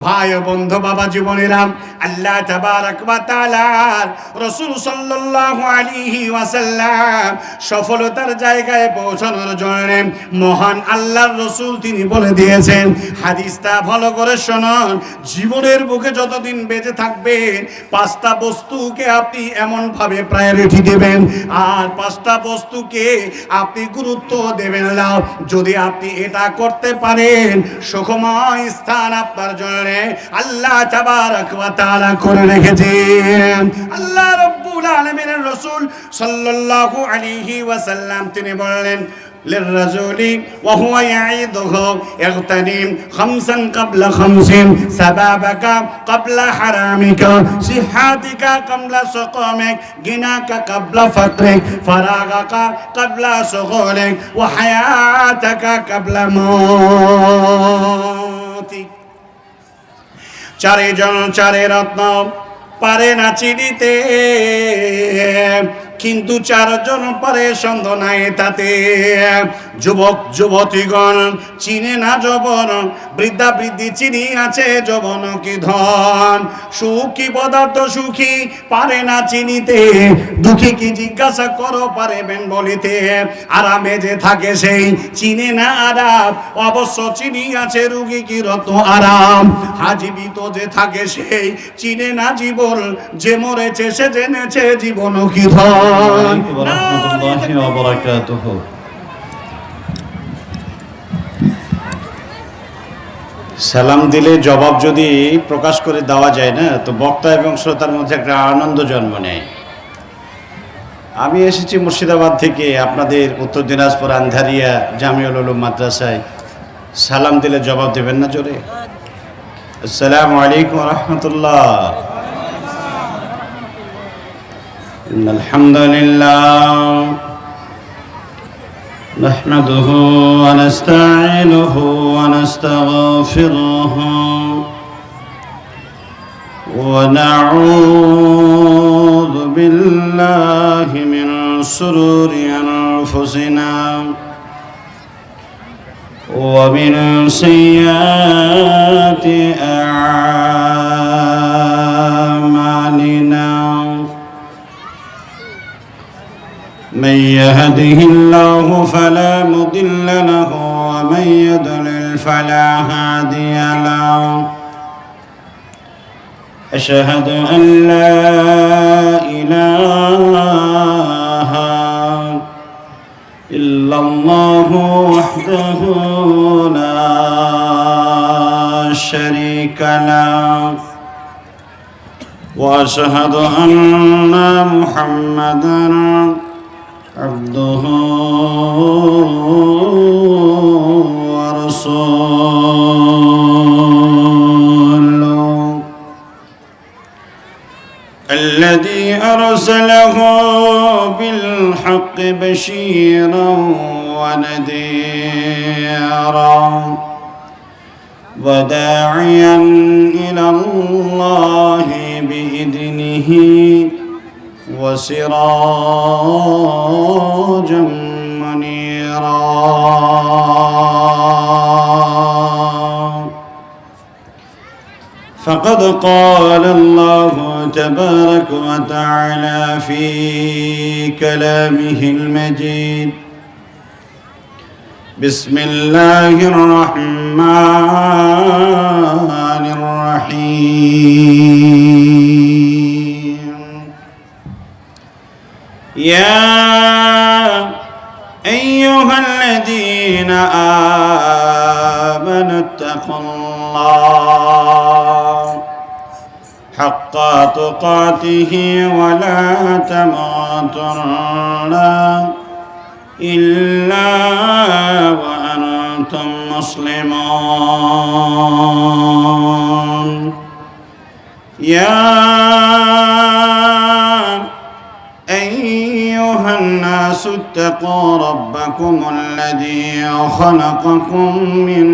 ভাই ও বন্ধু বাবা জীবনেরাম, আল্লাহ তাবারক ওয়া তাআলার রাসূল সাল্লাল্লাহু আলাইহি ওয়াসাল্লাম সফলতার জায়গায় পৌঁছানোর জন্য মহান আল্লাহর রাসূল তিনি বলে দিয়েছেন, হাদিসটা ভালো করে শুনুন। জীবনের বুকে যতদিন বেঁচে থাকবেন পাঁচটা বস্তুকে আপনি এমন ভাবে প্রায়োরিটি দেবেন আর পাঁচটা বস্তুকে আপনি গুরুত্ব দেবেন না। যদি আপনি এটা করতে পারেন সুখময় স্থান আপনার জন্য আল্লাহ তাবারক ওয়া তাআলা করে রেখেছেন। আল্লাহ রাব্বুল আলামিনের রাসূল সাল্লাল্লাহু আলাইহি ওয়াসাল্লাম তিনি বললেন, للرجل وهو يعيده اغتنم خمسا قبل خمس سبابك قبل حرامك صحتك قبل سقمك غناك قبل فقرك فراغك قبل شغلك وحياتك قبل موتك। চারে রত্ন পারে না চিনিতে, কিন্তু চারজন পারে সন্দেহ নাই তাতে। যুবক যুবতীগণ চিনে না যৌবন, বৃদ্ধা বৃদ্ধি চিনি আছে যৌবন কি ধন। সুখী পদার্থ সুখী পারে না চিনিতে, দুঃখী কি জিজ্ঞাসা করো পারেবেন বলিতে। আরামে যে থাকে সেই চিনে না আরাম, অবশ্য চিনি আছে রুগী কি রত আরাম। হাজীবিত যে থাকে সেই চিনে না জীবন, যে মরেছে সে জেনেছে জীবন কি ধন। সালাম দিলে জবাব যদি প্রকাশ করে দেওয়া যায় না, তো বক্তা এবং শ্রোতার মধ্যে একটা আনন্দ জন্ম নেয়। আমি এসেছি মুর্শিদাবাদ থেকে, আপনাদের উত্তর দিনাজপুর আন্ধারিয়া জামিউল উলুম মাদ্রাসায়। সালাম দিলে জবাব দেবেন না জোরে? আসসালামু আলাইকুম ওয়া রাহমাতুল্লাহ। ইন্নাল হামদুলিল্লাহ নাহমাদুহু ওয়া নাস্তাঈনুহু ওয়া নাস্তাগফিরুহু ওয়া নাউযু বিল্লাহি মিন শুরুরি আনফুসিনা ওয়া মিন সাইয়্যাতি আ'মালিনা। من يهده الله فلا مضل له ومن يضلل فلا هادي له. أشهد أن لا إله إلا الله وحده لا شريك له وأشهد أن محمدًا عبده ورسوله الذي أرسله بالحق بشيرا ونذيرا وداعيا إلى الله بإذنه وسراجا منيرا. فقد قال الله تبارك وتعالى في كلامه المجيد: بسم الله الرحمن الرحيم. يا أيها الذين آمنوا اتقوا الله حق تقاته ولا تموتن إلا وأنتم مسلمون. يا أيها الناس اتقوا ربكم الذي خلقكم من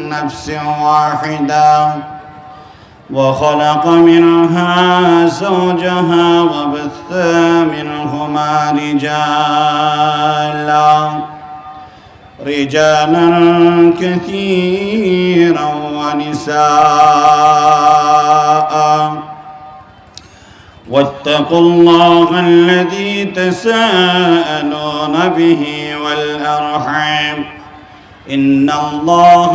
نفس واحدة وخلق منها زوجها وبث منهما رجالا رجالا كثيرا ونساء واتقوا الله الذي تساءلون به والأرحام إن الله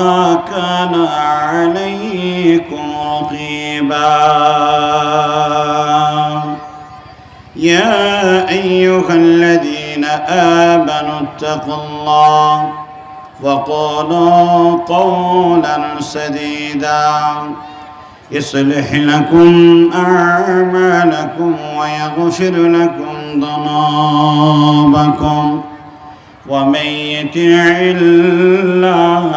كان عليكم رقيبا يا أيها الذين آمنوا اتقوا الله وقولوا قولا سديدا يصلح لكم أعمالكم ويغفر لكم ذنوبكم ومن يطع الله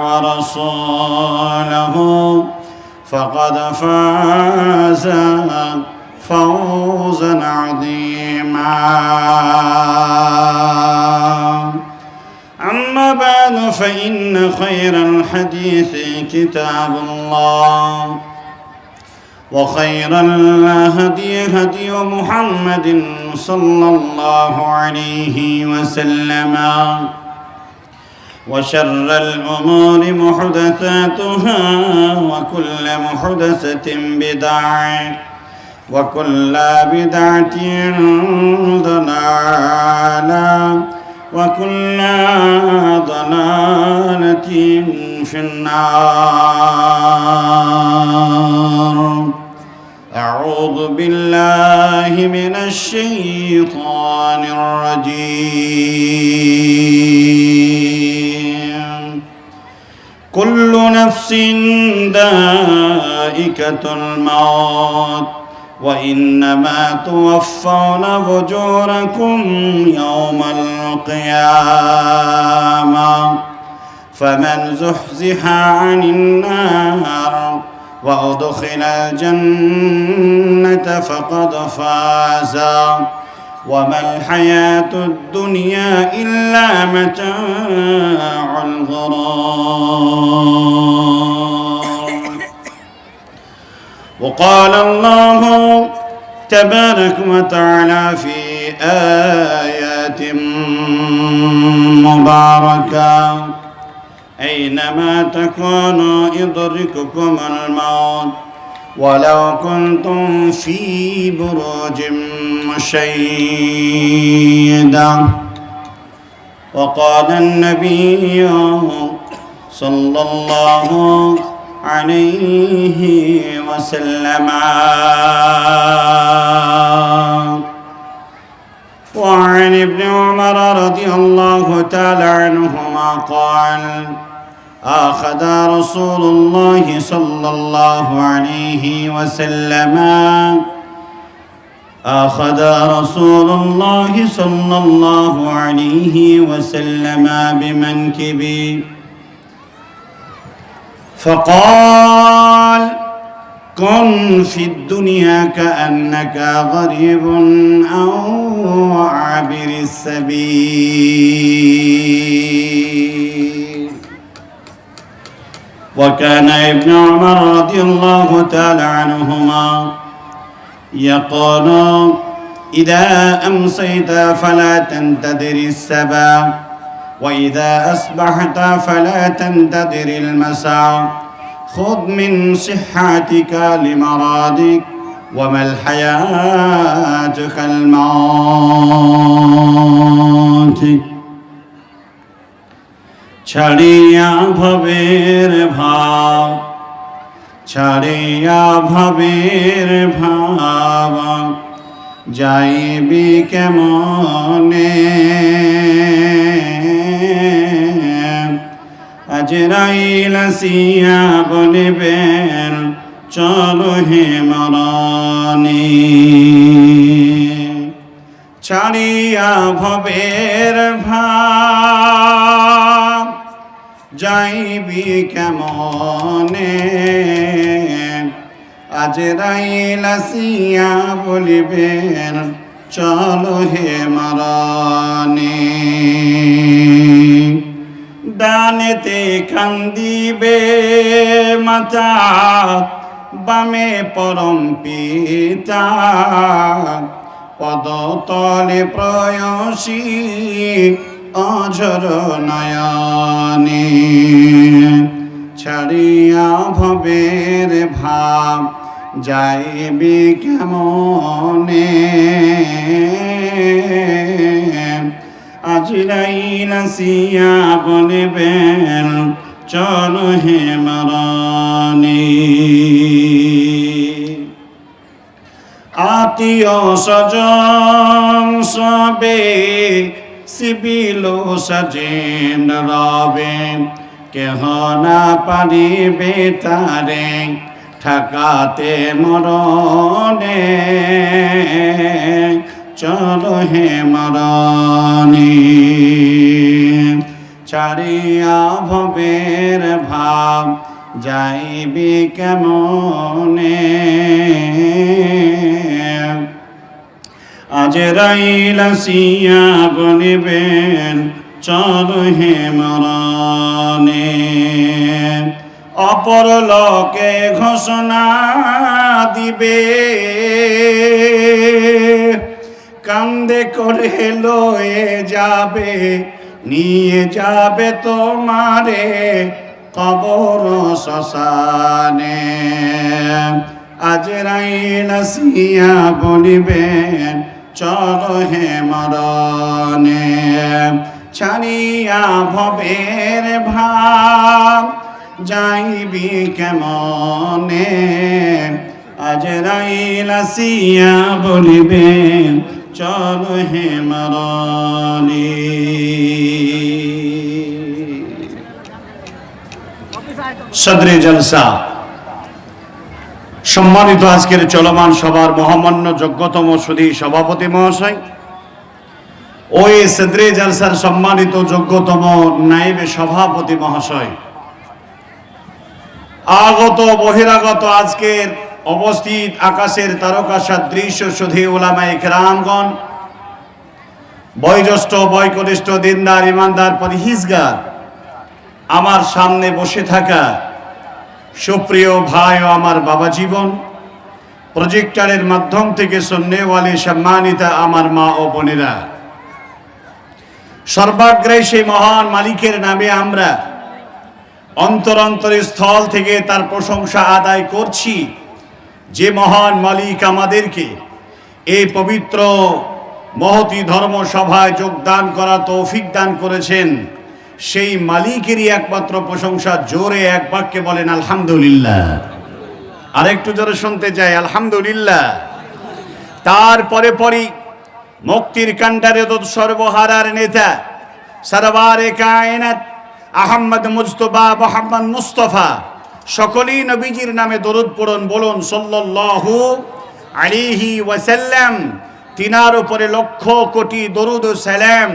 ورسوله فقد فاز فوزا عظيما أما بعد فإن خير الحديث كتاب الله وخير الهدي هدي محمد صلى الله عليه وسلم وشر الأمور محدثاتها وكل محدثة بدعة وكل بدعة ضلالة وكل ضلالة في النار أعوذ بالله من الشيطان الرجيم كل نفس ذائقة الموت وإنما توفون أجوركم يوم القيامة فمن زحزح عن النار وأدخل الجنة فقد فاز وما الحياة الدنيا إلا متاع الغرور وقال الله تبارك وتعالى في آيات مباركة أينما تكونوا يدرككم الموت ولو كنتم في بروج مشيدة وقال النبي صلى الله عليه وسلم وعن ابن عمر رضي الله تعالى عنهما قال أخذ رسول الله صلى الله عليه وسلم بمنكبي فقال كن في الدنيا كأنك غريب أو عابر السبيل وكان ابن عمر رضي الله تعالى عنهما يقول إذا أمسيت فلا تنتظر الصباح وإذا أصبحت فلا تنتظر المساء خذ من صحتك لمرادك وما الحياة كالموت ছাড়িয়া ভবের ভাব ছাড়িয়া ভবের ভাব যাইবি কেমনে আজরাইল আসিয়া বলিবেন চলো হে মরণে ছাড়িয়া ভবের ভাব যাইবি কেমনে আজরাইল আসিয়া বলিবেন চলো হে মরণে ডানেতে কান্দিবে মাতা বামে পরম পিতা পদতলে প্রয়সী অঝর নয়নে ছাড়িয়া ভবের ভাব যাইবি কেমনে আজরাইল আসিয়া বলিবেন চল হে মরণে আত্মীয় স্বজন সবে সিবিল সাজেন রবে কেহ না পারিবে তারে ঠকাতে মরণে চলো হে মরণে ছাড়িয়া ভবের ভাব যাইবি কেমনে আজরাইল আসিয়া বলিবেন চলো হে মরণে অপর লোকে ঘোষণা দিবে কান্দে করে লয়ে যাবে নিয়ে যাবে তোমারে কবর শ্মশানে আজরাইল আসিয়া বলিবেন চলো হে মরণে ছাড়িয়া ভবের ভাব যাইবি কেমনে আজরাইল আসিয়া বলিবেন চলো হে মরণে সদরে জলসা সম্মানিত আজকের চলমান সভার মহামান্য যোগ্যতম সুধী সভাপতি মহাশয় ওই সদরে জলসার সম্মানিত যোগ্যতম নায়েবে সভাপতি মহাশয় আগত বহিরাগত আজকের উপস্থিত আকাশের তারকা সদৃশ সুধী উলামায়ে কেরামগণ বয়োজ্যেষ্ঠ বয়কনিষ্ঠ দিনদার ইমানদার পরহেজগার আমার সামনে বসে থাকা সুপ্রিয় ভাই ও আমার বাবা জীবন প্রজেক্টরের মাধ্যম থেকে শুননেওয়ালি সম্মানিতা আমার মা ও বোনেরা সর্বাগ্রে সেই মহান মালিকের নামে আমরা অন্তরের স্থল থেকে তার প্রশংসা আদায় করছি যে মহান মালিক আমাদেরকে এই পবিত্র মহতী ধর্মসভায় যোগদান করা তৌফিক দান করেছেন সেই মালিকেরই একমাত্র প্রশংসা জোরে এক বাক্যে বলেন আলহামদুলিল্লাহ আরেকটু জোরে শুনতে চাই আলহামদুলিল্লাহ তারপরে পরই মুক্তির কান্ডারে সর্বহারার নেতা সরওয়ারে কায়নাত আহমদ মুজতবা মোহাম্মদ মুস্তফা সকলেই নবীজির নামে দরুদ পড়ুন বলুন সাল্লাল্লাহু আলাইহি ওয়াসাল্লাম তিনার উপরে লক্ষ কোটি দরুদ ও সালাম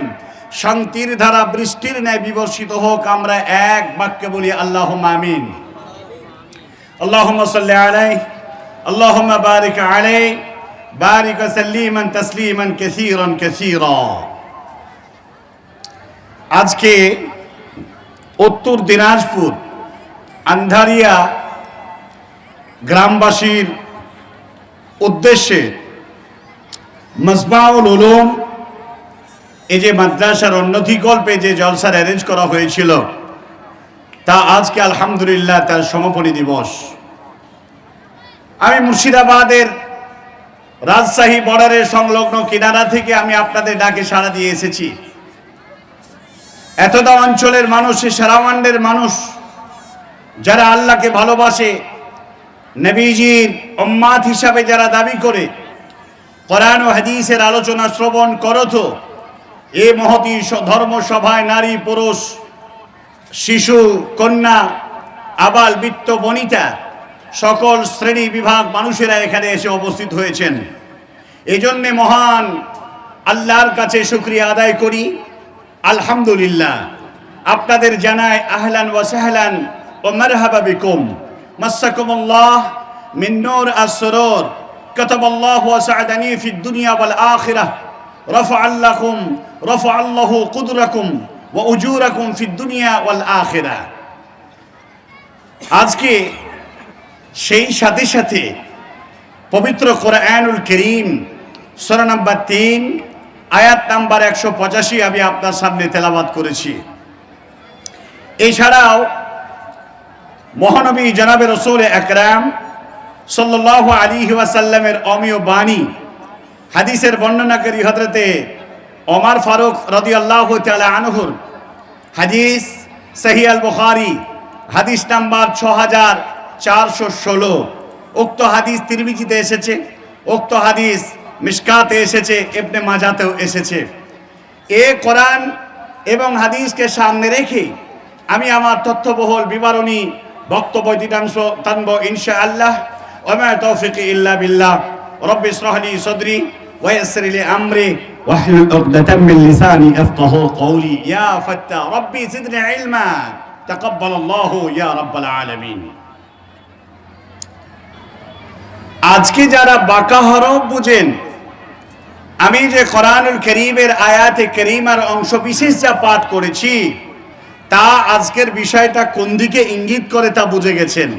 শান্তির ধারা বৃষ্টির ন্যায় বিবর্ষিত হোক আমরা এক বাক্যে বলি আল্লাহুম্মা আমিন আল্লাহুম্মা সাল্লি আলাইহি আল্লাহুম্মা বারিক আলাইহি বারিক সাল্লিমান তাসলিমান কাসীরান কাসীরা আজকে উত্তর দিনাজপুর আন্ধারিয়া গ্রামবাসীর উদ্দেশ্যে মজমাউল উলুম এই যে মাদ্রাসার উন্নতিকল্পে যে জলসার অ্যারেঞ্জ করা হয়েছিল তা আজকে আলহামদুলিল্লাহ তার সমাপনী দিবস আমি মুর্শিদাবাদের রাজশাহী বর্ডারের সংলগ্ন কিনারা থেকে আমি আপনাদের ডাকে সাড়া দিয়ে এসেছি এতদা অঞ্চলের মানুষ সারাওয়ান্ডের মানুষ যারা আল্লাহকে ভালোবাসে নবীজির উম্মাত হিসাবে যারা দাবি করে কোরআন ও হাদিসের আলোচনা শ্রবণ করত এ মহতী ধর্মসভায় নারী পুরুষ শিশু কন্যা আবাল বৃত্ত বনিতা সকল শ্রেণী বিভাগ মানুষেরা এখানে এসে উপস্থিত হয়েছেন এজন্য মহান আল্লাহর কাছে শুকরিয়া আদায় করি আলহামদুলিল্লাহ আপনাদের জানাই আহলান ওয়া সাহলান ওয়া মারহাবা বিকুম মাসসাকুমুল্লাহ মিন নূর আস-সুরুর কাতাবাল্লাহু ওয়াসআদানি ফিদ দুনিয়া ওয়াল আখিরাহ রাফাআল্লাহু কুদরাকুম ওয়া উজুরাকুম ফিদ দুনিয়া ওয়াল আখিরাহ আজকে সেই সাথে সাথে পবিত্র কোরআনুল কারীম সূরা নম্বর 3 আয়াত নাম্বার 185 আমি আপনার সামনে তেলাওয়াত করেছি। এছাড়াও মহানবী জনাবে রাসূল আকরাম সাল্লাল্লাহু আলাইহি ওয়াসাল্লামের অমীয় বাণী হাদিসের বর্ণনাকারী হযরতে ওমর ফারুক রাদিয়াল্লাহু তাআলা আনহুর হাদিস সহিহ আল বুখারী হাদিস নাম্বার 6416। উক্ত হাদিস তিরমিজিতে এসেছে, উক্ত হাদিস মিশকাতে এসেছে, ইবনে মাজাতেও এসেছে। এ কোরআন এবং হাদিসকে সামনে রেখে আমি আমার তথ্যবহুল বিবরণী বক্তব্য দিতাংশ টানব ইনশাআল্লাহ। ওয়া মা তৌফিকি ইল্লা বিল্লাহ। রব্বি ইশরাহ লি সাদরি ওয়া ইয়াসসির লি আমরি ওয়াহলুল উকদাতাম মিন লিসানি ইয়াফকাহু কওলি। ইয়া ফাত্তাহ রব্বি জিদনি ইলমা তাকাব্বালাল্লাহু ইয়া রাব্বাল আলামিন। আজকে যারা বাঁকা হরফ বুঝেন, আমি যে কোরআনুল কারীমের আয়াতে কারীমার অংশ বিশেষ যা পাঠ করেছি তা আজকের বিষয়টা কোন দিকে ইঙ্গিত করে তা বুঝে গেছেন।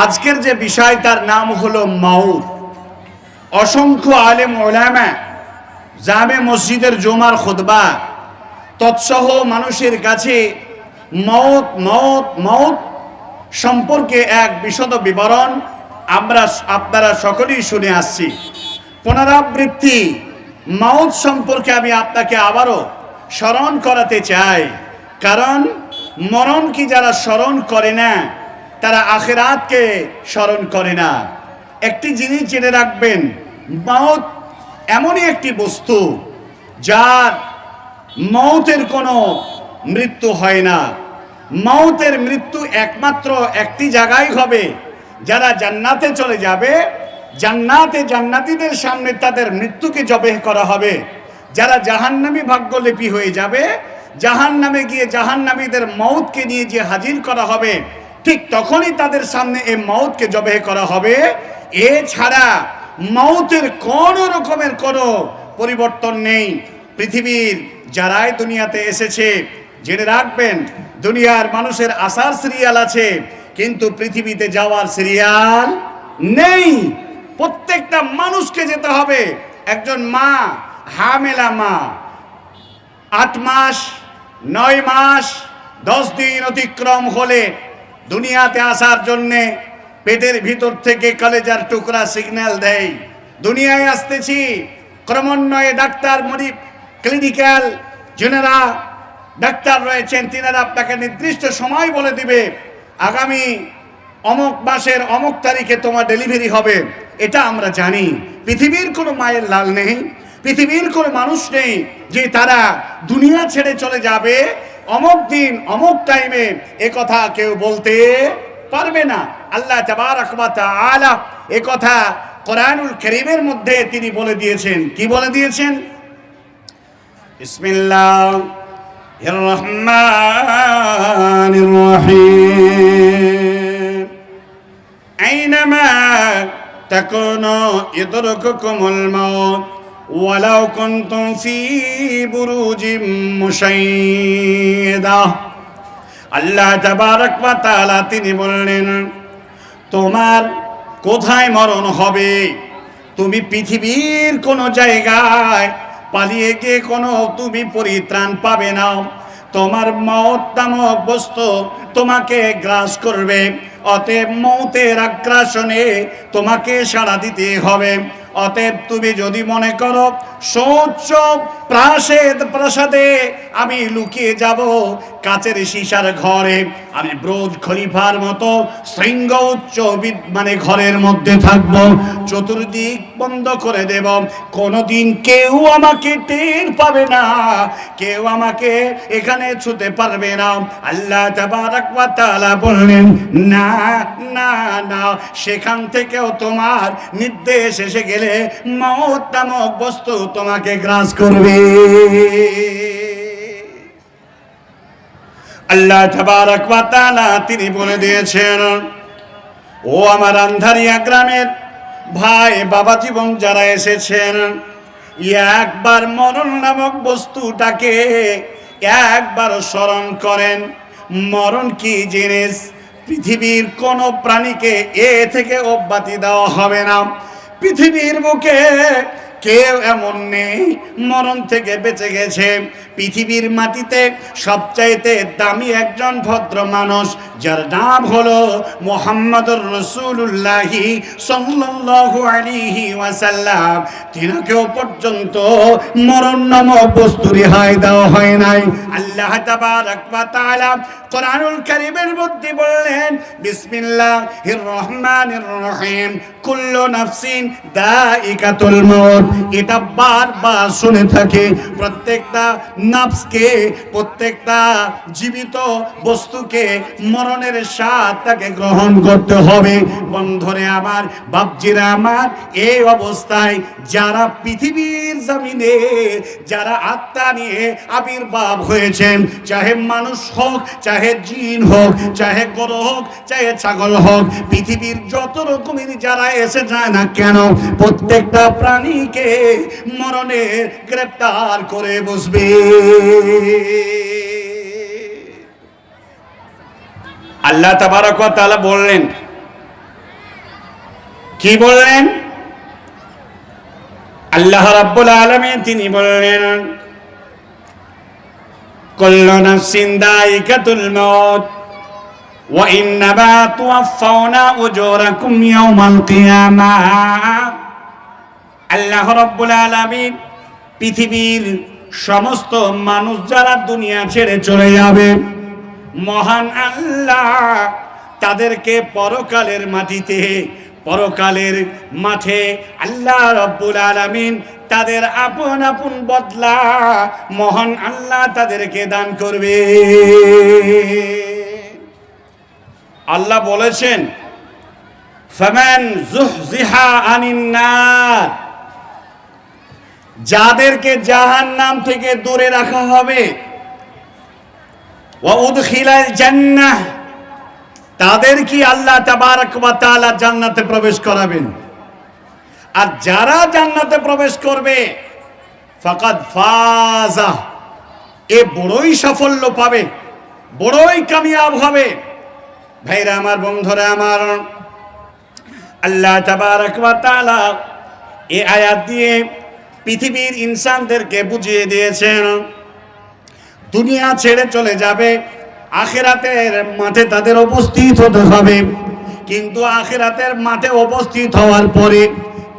আজকের যে বিষয় তার নাম হলো মাউত। অসংখ্য আলেম উলামা জামে মসজিদের জুমার খুতবা তৎসহ মানুষের কাছে মউত মউত মউত সম্পর্কে এক বিশদ বিবরণ আপনারা সকলেই শুনে আসছি। পুনরাবৃত্তি মউত সম্পর্কে আমি আপনাকে আবারও স্মরণ করাতে চাই, কারণ মরণ কি যারা স্মরণ করে না তারা আখিরাতকে স্মরণ করে না। একটি জিনিস জেনে রাখবেন, মউত এমনই একটি বস্তু যার মউতের কোনো মৃত্যু হয় না। মউতের মৃত্যু একমাত্র একটি জায়গায় হবে, যারা জান্নাতে চলে যাবে জান্নাতে জান্নাতীদের সামনে তাদের মৃত্যুকে জবেহ করা হবে। যারা জাহান্নামী ভাগ্যলিপি হয়ে যাবে, জাহান্নামে গিয়ে জাহান্নামীদের মউতকে নিয়ে যে হাজির করা হবে, ঠিক তখনই তাদের সামনে এই মউতকে জবেহ করা হবে। এছাড়া মউতের কোনো রকমের কোনো পরিবর্তন নেই। পৃথিবীর যারাই দুনিয়াতে এসেছে জেনে রাখবেন, দুনিয়ার মানুষের আসার সিরিয়াল আছে, কিন্তু পৃথিবীতে যাওয়ার সিরিয়াল নেই। প্রত্যেকটা মানুষকে যেতে হবে। একজন মা, হামেলা মা 8 মাস 9 মাস 10 দিন অতিক্রম হলে দুনিয়াতে আসার জন্যে পেটের ভিতর থেকে কলেজার টুকরা সিগন্যাল দেয়, দুনিয়ায় আসতেছি। ক্রমান্বয়ে ডাক্তার ক্লিনিক্যাল যারা ডাক্তার রয়েছেন তিনারা আপনাকে নির্দিষ্ট সময় বলে দিবে, আগামী অমুক মাসের অমুক তারিখে তোমার ডেলিভারি হবে। এটা আমরা জানি। পৃথিবীর কোনো মায়ের লাল নেই, পৃথিবীর কোনো মানুষ নেই যে তারা দুনিয়া ছেড়ে চলে যাবে অমুক দিন অমুক টাইমে, এ কথা কেউ বলতে পারবে না। আল্লাহ তাবারক ওয়া তাআলা এ কথা কোরআনুল কারীমের মধ্যে তিনি বলে দিয়েছেন। কি বলে দিয়েছেন? বিসমিল্লাহির রহমানির রহিম। আইনামা তাকুনু ইদরকুকুমুল মাউত ওয়ালাউ কুনতুম ফি বুরুজিম মুশাইয়্যাদা। আল্লাহ তাবারক ওয়া তাআলা তিনি বললেন, তোমার কোথায় মরণ হবে? তুমি পৃথিবীর কোন জায়গায় পালিয়ে গিয়ে কোনো তুমি পরিত্রাণ পাবে না। তোমার মওত নামক বস্তু তোমাকে গ্রাস করবে। অতএব মওতের আগ্রাসনে তোমাকে সাড়া দিতে হবে। অতএব তুমি যদি মনে করো সৌচ্চ প্রাসাদে আমি লুকিয়ে যাব, কাচের সীসার ঘরে আমি ব্রোজ খলিফার মতো শৃঙ্গ উচ্চ ঘরের মধ্যে থাকবো, চতুর্দিক বন্ধ করে দেব, কোনোদিন কেউ আমাকে টের পাবে না, কেউ আমাকে এখানে ছুতে পারবে না। আল্লাহ তাবারক ওয়া তাআলা বললেন, না না না, সেখান থেকেও তোমার নির্দেশ এসে গেলে মওত নামক বস্তু তোমাকে গ্রাস করবে। আল্লাহ তাবারক ওয়া তাআলা তিনি বলে দিয়েছেন, ও আমার আন্ধারিয়া গ্রামের ভাই বাবা জীবন যারা এসেছেন, একবার মরণ নামক বস্তুটাকে একবার স্মরণ করেন। মরণ কি জিনিস? পৃথিবীর কোন প্রাণীকে এ থেকে অব্যাহতি দেওয়া হবে না। পৃথিবীর বুকে কেউ এমন নেই মরণ থেকে বেঁচে গেছে। পৃথিবীর মাটিতে সবচাইতে দামি একজন ভদ্র মানুষ, যার নাম হলো মুহাম্মদুর রাসূলুল্লাহ সাল্লাল্লাহু আলাইহি ওয়াসাল্লাম, তিনাকেও পর্যন্ত মরণ নামক বস্তু রেহাই দেওয়া হয় নাই। আল্লাহ তাবারাক ওয়া তাআলা কোরআনুল কারীমের মধ্যে বললেন, বিসমিল্লাহির রহমানির রহিম, কুল্লু নাফসিন দাইকাতুল মাউত। এটা বারবার শুনে থাকে, প্রত্যেকটা নাফসকে, প্রত্যেকটা জীবিত বস্তুকে মরণের স্বাদ তাকে গ্রহণ করতে হবে। বন্ধুরে আমার, বাপজিরা আমার, এই অবস্থায় যারা পৃথিবীর জমিনে যারা আত্মা নিয়ে আবির্ভাব হয়েছেন, চাহে মানুষ হোক, চাহে জিন হোক, চাহে গরু হোক, চাহে ছাগল হোক, পৃথিবীর যত রকমের যারা এসে যায় না কেন, প্রত্যেকটা প্রাণীকে মরণে গ্রেপ্তার করে বসবে। আল্লাহ তাবারক ওয়া তাআলা বললেন, কি বললেন? আল্লাহ রাব্বুল আলামিন তিনি বললেন, কুল্লু নাফসিন দাইকাতুল মাউত ওয়া ইন্নামা তুওয়াফাউনা উজুরাকুম ইয়াওমাল কিয়ামাহ। আল্লাহ রাব্বুল আলামিন পৃথিবীর সমস্ত মানুষ যারা দুনিয়া ছেড়ে চলে যাবে, মহান আল্লাহ তাদেরকে পরকালের মাটিতে, পরকালের মাঠে আল্লাহ রাব্বুল আলামিন তাদের আপন আপন বদলা মহান আল্লাহ তাদেরকে দান করবে। আল্লাহ বলেছেন, ফামান যুহজিহা আনিন নার, যাদেরকে জাহান্নাম থেকে দূরে রাখা হবে, ওয়া উদখিলাল জান্নাহ, তাদের কি আল্লাহ তাবারক ওয়া তাআলা জান্নাতে প্রবেশ করাবেন। আর যারা জান্নাতে প্রবেশ করবে, ফাকাদ ফাজা, এ বড়ই সাফল্য পাবে, বড়ই কামিয়াব হবে। ভাইরা আমার, বন্ধুরা আমার, আল্লাহ তাবারক ওয়া তাআলা এই আয়াত দিয়ে পৃথিবীর ইনসানদেরকে বুঝিয়ে দিয়েছেন, দুনিয়া ছেড়ে চলে যাবে, আখিরাতের মাঠে তাদের উপস্থিত হতে হবে। কিন্তু আখিরাতের মাঠে উপস্থিত হওয়ার পরে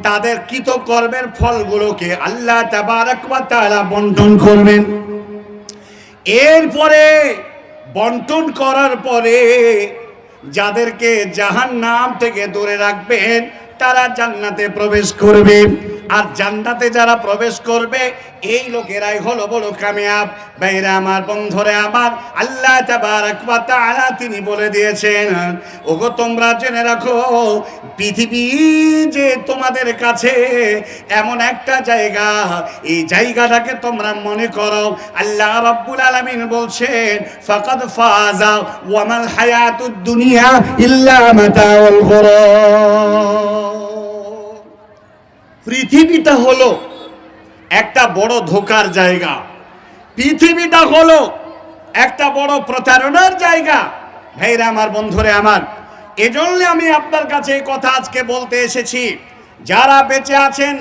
তাদের কৃতকর্মের ফলগুলোকে আল্লাহ তাবারক ওয়া তাআলা বন্টন করবেন। এরপরে বন্টন করার পরে যাদেরকে জাহান্নাম থেকে দূরে রাখবেন, তারা জান্নাতে প্রবেশ করবে। আর জান্নাতে যারা প্রবেশ করবে, এই লোকেরাই হলো বড় কামিয়াব। ভাইরা আমার, বন্ধুরে আমার, আল্লাহ তাবারক ওয়া তাআলা তিনি বলে দিয়েছেন, ওগো তোমরা জেনে রাখো, পৃথিবী যে তোমাদের কাছে এমন একটা জায়গা, এই জায়গাটাকে তোমরা মনে করো। আল্লাহ রাব্বুল আলামিন বলছেন, ফাকাদ ফাজা ওয়া মাল হায়াতুদ দুনিয়া ইল্লা মাতাউল গুরুর। পৃথিবীটা হলো একটা বড় ধোকার জায়গা, পৃথিবীটা হলো একটা বড় প্রতারণার জায়গা। ভাইরা আমার, বন্ধুরে আমার, এজন্য আমি আপনার কাছে এই কথা আজকে বলতে এসেছি। যারা বেঁচে আছেন,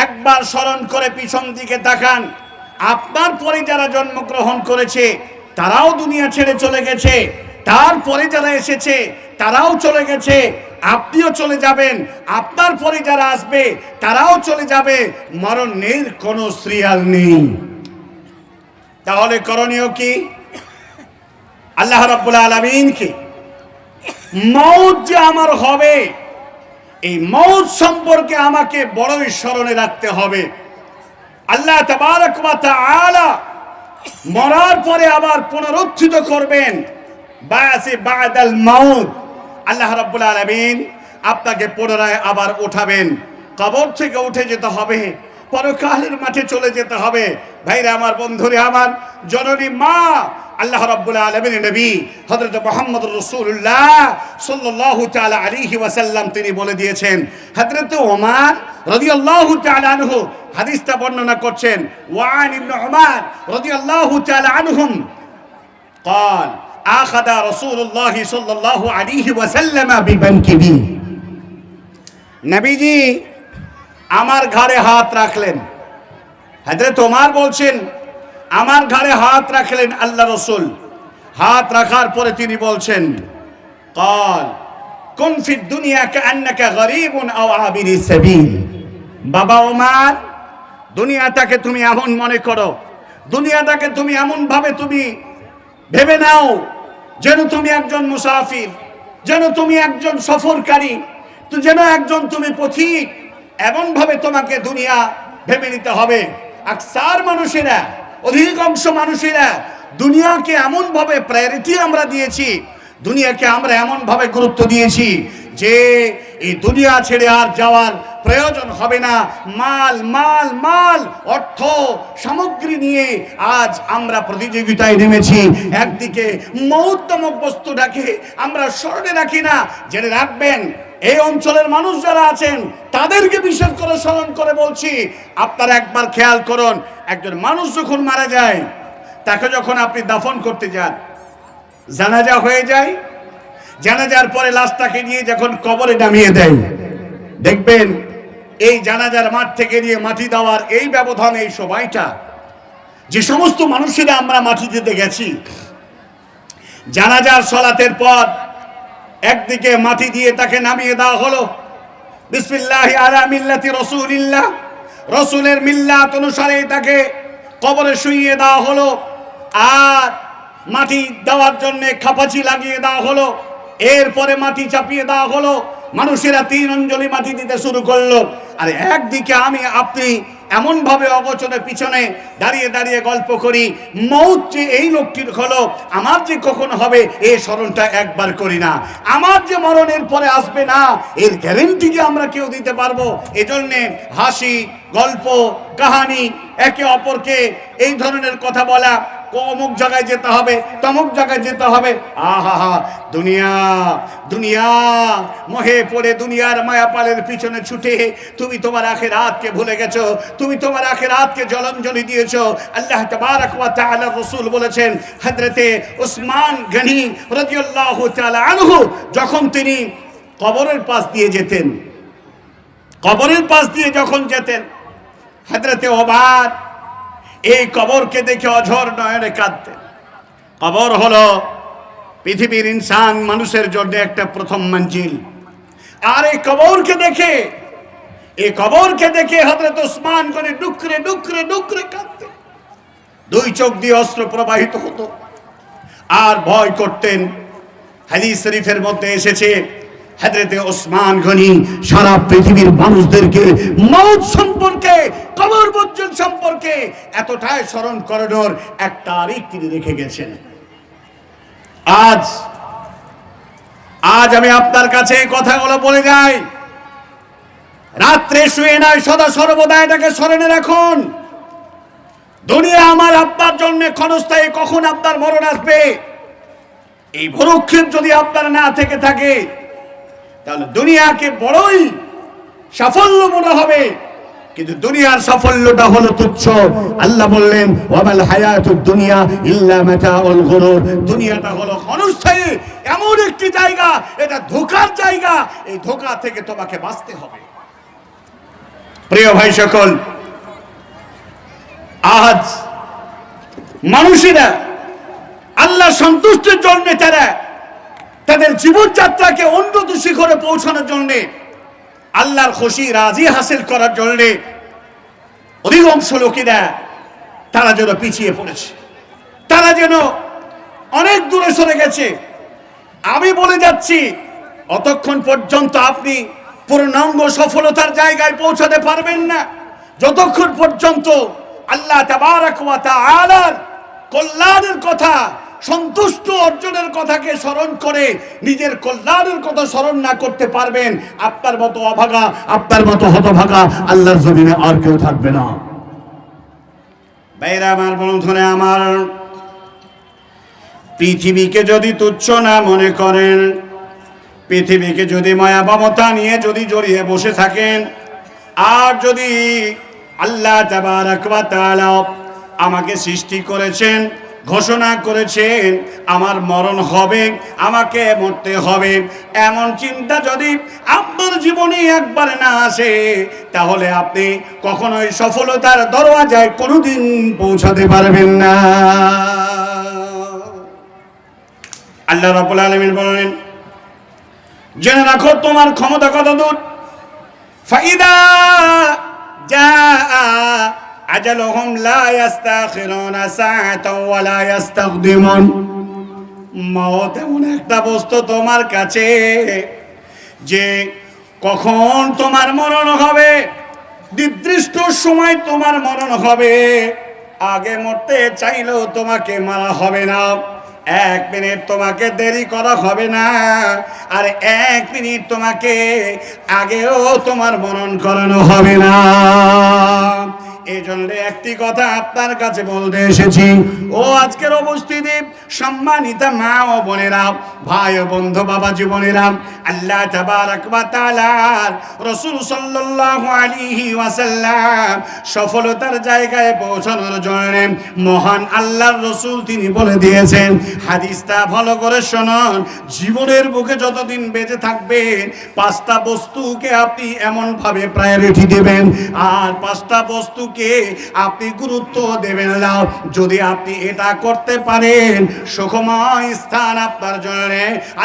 একবার স্মরণ করে পিছন দিকে তাকান। আপনার পরে যারা জন্মগ্রহণ করেছে তারাও দুনিয়া ছেড়ে চলে গেছে, তারপরে যারা এসেছে তারাও চলে গেছে, আপনিও চলে যাবেন, আপনার পরে যারা আসবে তারাও চলে যাবে। মরণের কোনো সিরিয়াল নেই। তাহলে করণীয় কি? আল্লাহ রাব্বুল আলামিনকে মউত যে আমার হবে, এই মউত সম্পর্কে আমাকে বড়ই স্মরণে রাখতে হবে। আল্লাহ তাবারক ওয়া তাআলা মরার পরে আবার পুনরুত্থিত করবেন, বাসে বাদাল মাউত। আল্লাহ রাব্বুল আলামিন আপনাকে পুনরায় আবার উঠাবেন, কবর থেকে উঠে যেতে হবে, পরকালের মাঠে চলে যেতে হবে। ভাইরা আমার, বন্ধুরে আমার, জননী মা আল্লাহ রাব্বুল আলামিনের নবী হযরত মুহাম্মদুর রাসূলুল্লাহ সাল্লাল্লাহু তাআলা আলাইহি ওয়াসাল্লাম তিনি বলে দিয়েছেন। হযরত ওমর রাদিয়াল্লাহু তাআলা আনহু হাদিসটা বর্ণনা করছেন, ওয়ান ইবনে উমর রাদিয়াল্লাহু তাআলা আনহুম قال اخذ رسول الله صلى الله عليه وسلم بمنكبه। নবীজি আমার ঘাড়ে হাত রাখলেন। হযরত ওমর বলছেন আমার ঘাড়ে হাত রাখলেন আল্লাহ রাসূল। হাত রাখার পরে তিনি বলছেন قال كن في الدنيا كأنك غريب أو عابر السبيل। বাবা ওমর, দুনিয়াটাকে তুমি এমন মনে করো, দুনিয়াটাকে তুমি এমন ভাবে তুমি ভেবে নাও যেন তুমি একজন মুসাফির, যেন তুমি একজন সফরকারী, তো যেন একজন তুমি পথিক। এমন ভাবে তোমাকে দুনিয়া ভেবে নিতে হবে। আকসার মানুষেরা, অধিকাংশ মানুষেরা দুনিয়াকে এমন ভাবে প্রায়োরিটি আমরা দিয়েছি, দুনিয়াকে আমরা এমন ভাবে গুরুত্ব দিয়েছি যে এই দুনিয়া ছেড়ে আর যাওয়ার প্রয়োজন হবে না। মাল মাল মাল, অর্থ সামগ্রী নিয়ে আজ আমরা প্রতিযোগিতায় নেমেছি। একদিকে মৌত নামক বস্তুটাকে আমরা স্মরণে রাখি না। জেনে রাখবেন, এই অঞ্চলের মানুষ যারা আছেন তাদেরকে বিশেষ করে স্মরণ করে বলছি, আপনারা একবার খেয়াল করুন, একজন মানুষ যখন মারা যায়, তাকে যখন আপনি দাফন করতে যান, জানাজা হয়ে যায়, জানাজার পরে লাশটাকে নিয়ে যখন কবরে নামিয়ে দেয়, দেখবেন এই জানাজার মাঠ থেকে নিয়ে মাটি দেওয়ার এই ব্যবধান, এই সময়টা যে সমস্ত মানুষেরা আমরা মাটি দিতে গেছি, জানাজার সালাতের পর একদিকে মাটি দিয়ে তাকে নামিয়ে দেওয়া হলো, বিসমিল্লাহি আলা মিল্লাতি রাসূলিল্লাহ, রাসূলের মিল্লাত অনুসারে তাকে কবরে শুইয়ে দেওয়া হলো। আর মাটি দেওয়ার জন্য খাপাচি লাগিয়ে দেওয়া হলো। এরপরে মাটি চাপিয়ে দেওয়া হলো। মানুষেরা 3 অঞ্জলি মাটি দিতে শুরু করলো। আর একদিকে আমি আপনি এমন ভাবে অগোচরে পিছনে দাঁড়িয়ে দাঁড়িয়ে গল্প করি, মৌত যে এই লোকটির হলো, আমার যে কখন হবে এই স্মরণটা একবার করি না। আমার যে মরণের পরে আসবে না এর গ্যারেন্টি যে আমরা কেউ দিতে পারবো। এজন্যে হাসি, গল্প, কাহানি, একে অপরকে এই ধরনের কথা বলা, অমুক জায়গায় যেতে হবে, তমুক জায়গায় যেতে হবে, আহা দুনিয়া দুনিয়া মোহে পড়ে দুনিয়ার মায়াপালের পিছনে ছুটে তুমি তোমার আখিরাতকে ভুলে গেছো, তুমি তোমার আখিরাতকে জলাঞ্জলি দিয়েছো। আল্লাহ তাবারক ওয়া তাআলা রাসূল বলেছেন, হযরতে উসমান গনি রাদিয়াল্লাহু তাআলা আনহু যখন তিনি কবরের পাশ দিয়ে যেতেন, কবরের পাশ দিয়ে যখন যেতেন, হযরতে ওমর এই কবরকে দেখে অঝর নয়নে কাঁদতেন। কবর হলো পৃথিবীর ইনসান মানুষের জন্য একটা প্রথম মঞ্জিল। আর এই কবরকে দেখে হযরত ওসমান গনি ডুকরে ডুকরে ডুকরে কাঁদতেন। 2 চোখ দিয়ে অশ্র প্রবাহিত হতো আর ভয় করতেন। হাদিস শরীফের মধ্যে এসেছে, হযরতে ওসমান গনি সারা পৃথিবীর মানুষদেরকে মওত সম্পর্কে, কবর পর্যন্ত সম্পর্কে এতটাই স্মরণ করানোর এক তারিখ তিনি রেখে গেছেন। আজ আমি আপনার কাছে এই কথাগুলো বলে যাই, রাত্রে শুয়ে নয়, সদা সর্বদা এটাকে স্মরণে রাখুন। দুনিয়া আমার আপনার জন্য ক্ষণস্থায়ী, কখন আপনার মরণ আসবে এই ভরক্ষেপ যদি আপনার না থেকে থাকে, তাহলে দুনিয়াকে বড়ই সাফল্য মনে হবে, কিন্তু দুনিয়ার সাফল্যটা হলো তুচ্ছ। আল্লাহ বললেন, ওয়ামাল হায়াতুদ দুনিয়া ইল্লা মাতাউল গুরুর। দুনিয়াটা হলো ক্ষণস্থায়ী এমন একটি জায়গা, এটা ধোঁকার জায়গা। এই ধোঁকা থেকে তোমাকে বাঁচতে হবে। প্রিয় ভাই সকল, আজ মানুষেরা আল্লাহ সন্তুষ্টির জন্য তাদের জীবনযাত্রাকে উন্নত শিখরে পৌঁছানোর জন্য, আল্লাহর খুশি রাজি হাসিল করার জন্য অধিকাংশ লোকেরা তারা যেন পিছিয়ে পড়েছে, তারা যেন অনেক দূরে সরে গেছে। আমি বলে যাচ্ছি, অতক্ষণ পর্যন্ত আপনি পূর্ণাঙ্গ সফলতার জায়গায় পৌঁছাতে পারবেন না যতক্ষণ পর্যন্ত আল্লাহ তাবারক ওয়া তাআলার কল্যাণের কথা, সন্তুষ্ট অর্জনের কথাকে স্মরণ করে নিজের কল্যাণের কথা স্মরণ না করতে পারবেন। আপনার মতো অভাগা, আপনার মতো হতভাগা আল্লাহর জমিনে আর কেউ থাকবে না। ভাইরা আমার, বন্ধুরা আমার, পৃথিবীকে যদি তুচ্ছ না মনে করেন, পৃথিবীকে যদি মায়া মমতা নিয়ে যদি জড়িয়ে বসে থাকেন, আর যদি আল্লাহ তাবারক ওয়া তাআলা আমাকে সৃষ্টি করেছেন, ঘোষণা করেছেন আমার মরণ হবে, আমাকে মরতে হবে। এমন চিন্তা যদি আপনার জীবনে একবার না আসে, তাহলে আপনি কখনোই সফলতার দরওয়াজায় কোনোদিন পৌঁছাতে পারবেন না। আল্লাহ রাব্বুল আলামিন বলেন, জেনে রাখো তোমার ক্ষমতা কত দূর। ফাইদা জাআ আজালুহুম লা ইস্তাখিরুনা সাআতাও ওয়া লা ইস্তাকদিমুন। মওত এমন একটা বস্তু তোমার কাছে যে কখন তোমার মরণ হবে, নির্দিষ্ট সময় তোমার মরণ হবে। আগে মরতে চাইলেও তোমাকে মারা হবে না, 1 মিনিট তোমাকে দেরি করা হবে না, আর 1 মিনিট তোমাকে আগেও তোমার মরণ করানো হবে না। এই জন্য একটি কথা আপনার কাছে বলতে এসেছি, ও আজকের উপস্থিতি সম্মানিতা মা ও বোনেরা, ভাই ও বন্ধু, বাবা জীবনেরা, আল্লাহ তাবারক ওয়া তাআলার রাসূল সাল্লাল্লাহু আলাইহি ওয়াসাল্লাম সফলতার জায়গায় পৌঁছানোর জন্য মহান আল্লাহর রাসূল তিনি বলে দিয়েছেন, হাদিসটা ভালো করে শুনুন। জীবনের বুকে যতদিন বেঁচে থাকবেন 5টা বস্তুকে আপনি এমন ভাবে প্রায়োরিটি দেবেন, আর 5টা বস্তুকে আপনি গুরুত্ব দেবেন না। যদি আপনি এটা করতে পারেন, সুখময় স্থান আপনার জন্য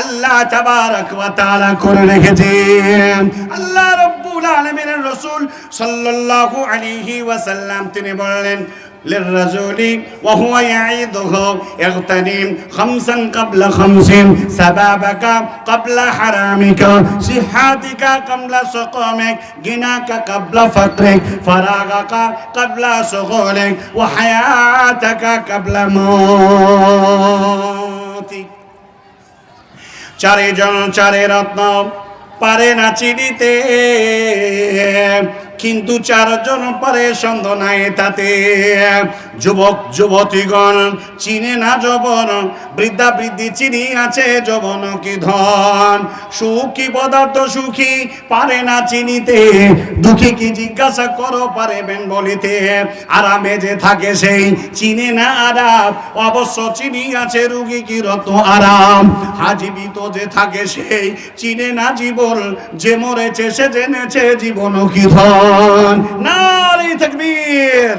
আল্লাহ তাবারক ওয়া তাআলা করে রেখেছেন। আল্লাহ রাব্বুল আলামিনের রাসূল সাল্লাল্লাহু আলাইহি ওয়াসাল্লাম তিনি বললেন, للرجل وهو يعيده اغتنم 5 قبل 5 سبابك قبل حرامك صحتك قبل سقمك غناك قبل فقرك فراغك قبل شغلك وحياتك قبل موتك। চারে রত্ন পারে না চিনিতে, কিন্তু 4 জন পারে সন্দেহ নাই তাতে। যুবক যুবতীগণ চিনে না যৌবন, বৃদ্ধা বৃদ্ধি চিনি আছে যৌবন কি ধন। সুখী পদার্থ সুখী পারে না চিনিতে, দুঃখী কি জিজ্ঞাসা করো পারেবেন বলিতে। আরামে যে থাকে সেই চিনে না আরাম, অবশ্য চিনি আছে রোগী কি রত আরাম। হাজীবিত যে থাকে সেই চিনে না জীবন, যে মরেছে সে জেনেছে জীবন কি ধন। নারী তাকবীর।